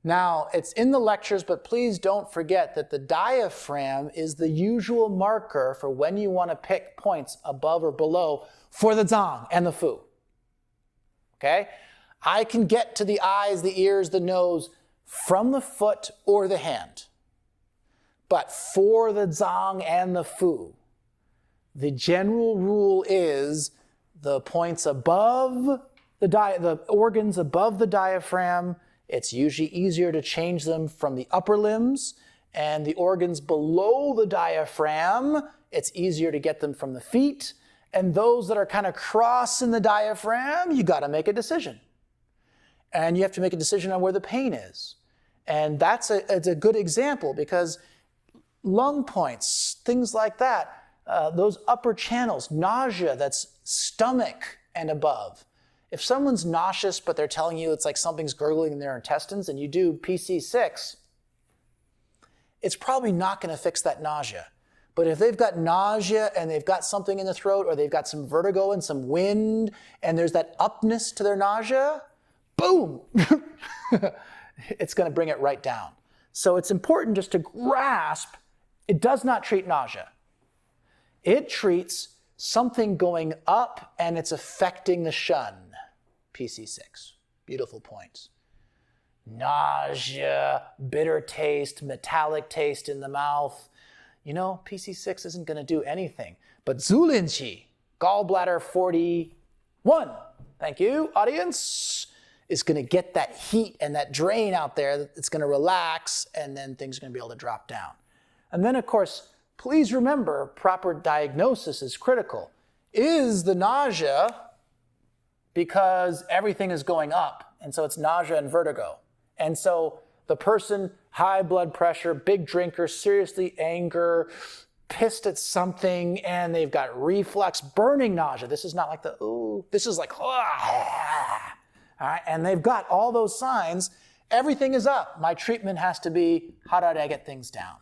Now, it's in the lectures, but please don't forget that the diaphragm is the usual marker for when you want to pick points above or below for the zang and the fu. Okay? I can get to the eyes, the ears, the nose from the foot or the hand. But for the zang and the fu, the general rule is the points above the organs above the diaphragm, it's usually easier to change them from the upper limbs, and the organs below the diaphragm, it's easier to get them from the feet, and those that are kind of crossing the diaphragm, you got to make a decision. And you have to make a decision on where the pain is. And it's a good example because lung points, things like that, those upper channels, nausea, that's stomach and above. If someone's nauseous, but they're telling you it's like something's gurgling in their intestines and you do PC6, it's probably not going to fix that nausea. But if they've got nausea and they've got something in the throat or they've got some vertigo and some wind and there's that upness to their nausea, boom, it's going to bring it right down. So it's important just to grasp, it does not treat nausea. It treats something going up and it's affecting the shun. PC6. Beautiful points. Nausea, bitter taste, metallic taste in the mouth. You know, PC6 isn't going to do anything. But Zulinqi, gallbladder 41, thank you, audience, is going to get that heat and that drain out there. It's going to relax, and then things are going to be able to drop down. And then, of course, please remember, proper diagnosis is critical. Is the nausea because everything is going up, and so it's nausea and vertigo? And so the person, high blood pressure, big drinker, seriously anger, pissed at something, and they've got reflux, burning nausea. This is not like the, ooh, this is like, ah. All right? And they've got all those signs. Everything is up. My treatment has to be, how do I get things down?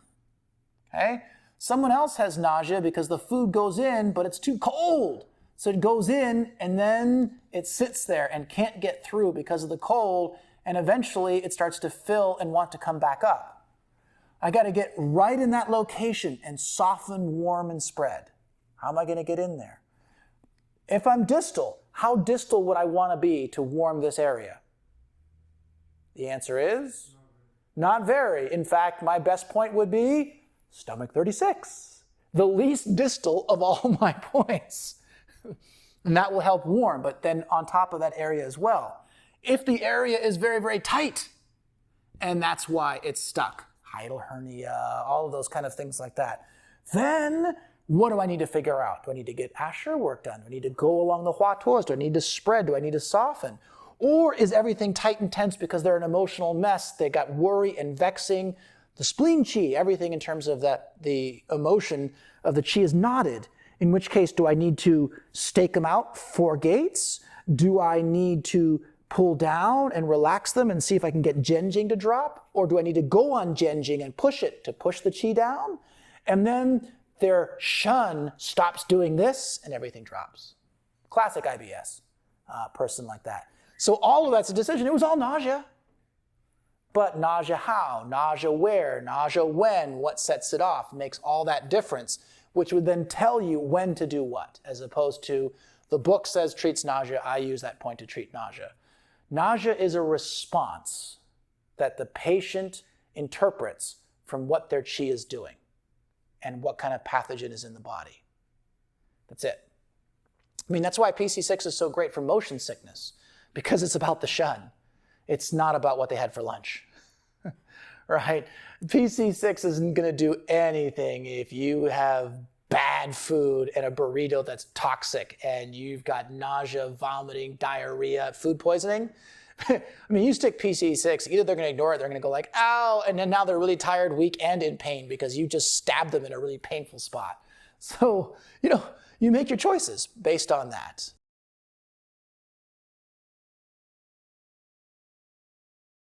Okay? Someone else has nausea because the food goes in, but it's too cold. So it goes in, and then it sits there and can't get through because of the cold, and eventually it starts to fill and want to come back up. I got to get right in that location and soften, warm, and spread. How am I going to get in there? If I'm distal, how distal would I want to be to warm this area? The answer is not very. In fact, my best point would be stomach 36, the least distal of all my points. And that will help warm, but then on top of that area as well. If the area is very, very tight, and that's why it's stuck, hiatal hernia, all of those kind of things like that, then what do I need to figure out? Do I need to get Asher work done? Do I need to go along the Hua Tuos? Do I need to spread? Do I need to soften? Or is everything tight and tense because they're an emotional mess? They got worry and vexing. The spleen chi, everything in terms of the emotion of the chi is knotted. In which case, do I need to stake them out 4 gates? Do I need to pull down and relax them and see if I can get Zhenjing to drop? Or do I need to go on Zhenjing and push it to push the chi down? And then their shun stops doing this and everything drops. Classic IBS person like that. So all of that's a decision. It was all nausea. But nausea how? Nausea where? Nausea when? What sets it off? Makes all that difference, which would then tell you when to do what, as opposed to the book says treats nausea, I use that point to treat nausea. Nausea is a response that the patient interprets from what their chi is doing and what kind of pathogen is in the body. That's it. I mean, that's why PC6 is so great for motion sickness, because it's about the shun. It's not about what they had for lunch, right? PC6 isn't going to do anything if you have bad food and a burrito that's toxic and you've got nausea, vomiting, diarrhea, food poisoning. I mean, you stick PC6, either they're going to ignore it, they're going to go like, ow, and then now they're really tired, weak, and in pain because you just stabbed them in a really painful spot. So, you know, you make your choices based on that.